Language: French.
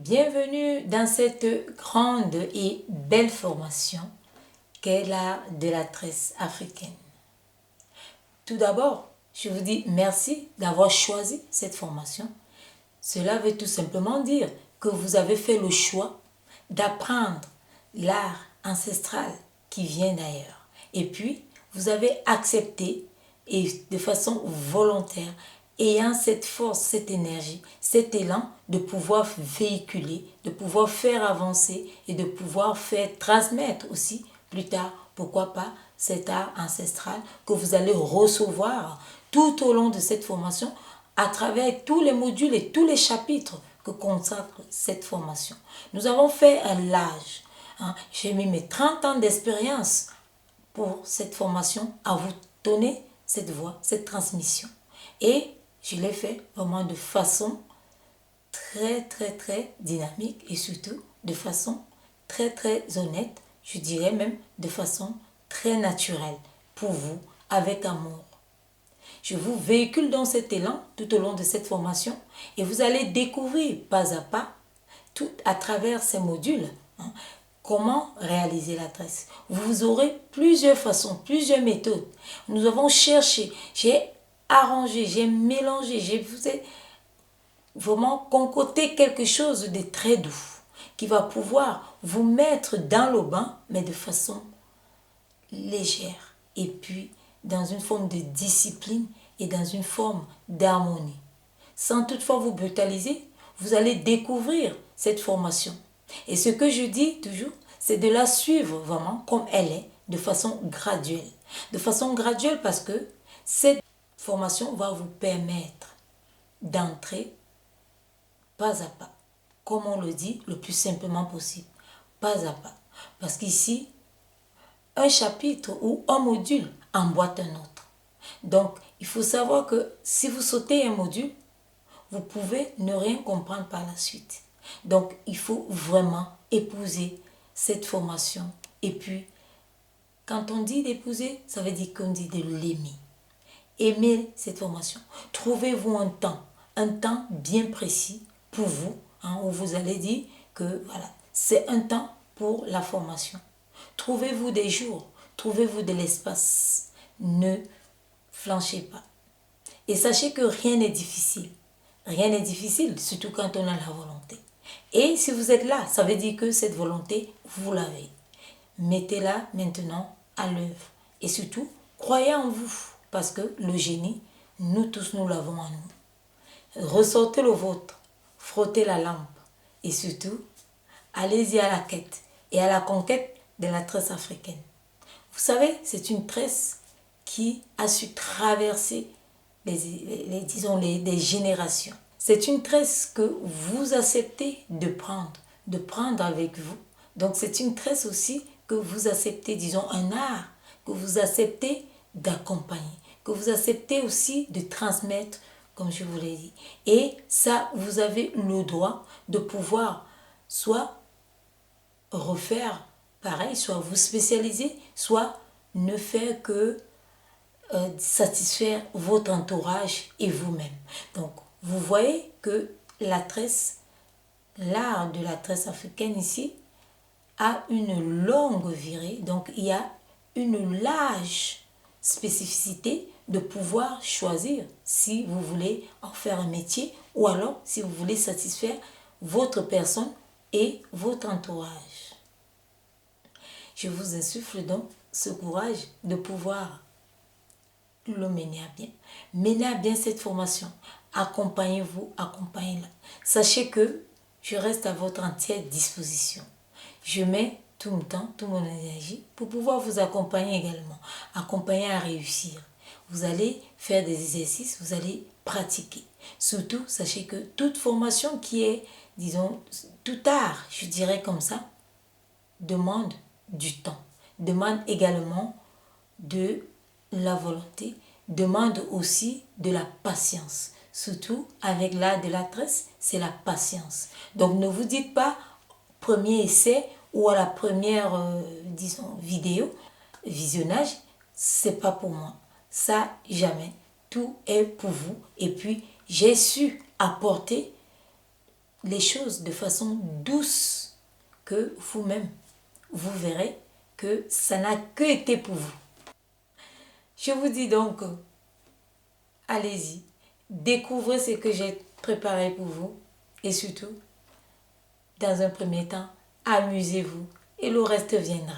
Bienvenue dans cette grande et belle formation qu'est l'art de la tresse africaine. Tout d'abord, je vous dis merci d'avoir choisi cette formation. Cela veut tout simplement dire que vous avez fait le choix d'apprendre l'art ancestral qui vient d'ailleurs. Et puis, vous avez accepté et de façon volontaire, ayant cette force, cette énergie, cet élan de pouvoir véhiculer, de pouvoir faire avancer et de pouvoir faire transmettre aussi plus tard, pourquoi pas, cet art ancestral que vous allez recevoir tout au long de cette formation à travers tous les modules et tous les chapitres que consacre cette formation. Nous avons fait un large. J'ai mis mes 30 ans d'expérience pour cette formation à vous donner cette voix, cette transmission. Et je l'ai fait vraiment de façon très dynamique et surtout de façon très honnête, je dirais même de façon très naturelle pour vous, avec amour. Je vous véhicule dans cet élan tout au long de cette formation et vous allez découvrir pas à pas, tout à travers ces modules, comment réaliser la tresse. Vous aurez plusieurs façons, plusieurs méthodes. Nous avons cherché, j'ai arrangé, j'ai mélangé, j'ai vraiment concocté quelque chose de très doux qui va pouvoir vous mettre dans le bain, mais de façon légère et puis dans une forme de discipline et dans une forme d'harmonie. Sans toutefois vous brutaliser, vous allez découvrir cette formation. Et ce que je dis toujours, c'est de la suivre vraiment comme elle est, de façon graduelle. De façon graduelle parce que cette formation va vous permettre d'entrer pas à pas, comme on le dit, le plus simplement possible, pas à pas. Parce qu'ici, un chapitre ou un module emboîte un autre. Donc, il faut savoir que si vous sautez un module, vous pouvez ne rien comprendre par la suite. Donc, il faut vraiment épouser cette formation. Et puis, quand on dit d'épouser, ça veut dire qu'on dit de l'aimer. Aimez cette formation. Trouvez-vous un temps bien précis pour vous, où vous allez dire que voilà, c'est un temps pour la formation. Trouvez-vous des jours, trouvez-vous de l'espace. Ne flanchez pas. Et sachez que rien n'est difficile. Rien n'est difficile, surtout quand on a la volonté. Et si vous êtes là, ça veut dire que cette volonté, vous l'avez. Mettez-la maintenant à l'œuvre. Et surtout, croyez en vous. Parce que le génie, nous tous, nous l'avons en nous. Ressortez le vôtre. Frottez la lampe. Et surtout, allez-y à la quête et à la conquête de la tresse africaine. Vous savez, c'est une tresse qui a su traverser des générations. C'est une tresse que vous acceptez de prendre avec vous. Donc c'est une tresse aussi que vous acceptez, disons un art, que vous acceptez d'accompagner, que vous acceptez aussi de transmettre, comme je vous l'ai dit. Et ça, vous avez le droit de pouvoir soit refaire pareil, soit vous spécialiser, soit ne faire que satisfaire votre entourage et vous-même. Donc, vous voyez que la tresse, l'art de la tresse africaine ici, a une longue virée. Donc, il y a une large spécificité de pouvoir choisir si vous voulez en faire un métier ou alors si vous voulez satisfaire votre personne et votre entourage. Je vous insuffle donc ce courage de pouvoir le mener à bien. Menez à bien cette formation. Accompagnez-vous, accompagnez-la. Sachez que je reste à votre entière disposition. Je mets tout mon temps, toute mon énergie pour pouvoir vous accompagner également. Accompagner à réussir. Vous allez faire des exercices, vous allez pratiquer. Surtout, sachez que toute formation qui est, disons, tout art, je dirais comme ça, demande du temps. Demande également de la volonté, demande aussi de la patience. Surtout avec l'art de la tresse, c'est la patience. Donc ne vous dites pas premier essai ou à la première, disons, vidéo, visionnage, c'est pas pour moi. Ça, jamais. Tout est pour vous. Et puis, j'ai su apporter les choses de façon douce que vous-même, vous verrez que ça n'a que été pour vous. Je vous dis donc, allez-y, découvrez ce que j'ai préparé pour vous et surtout, dans un premier temps, amusez-vous et le reste viendra.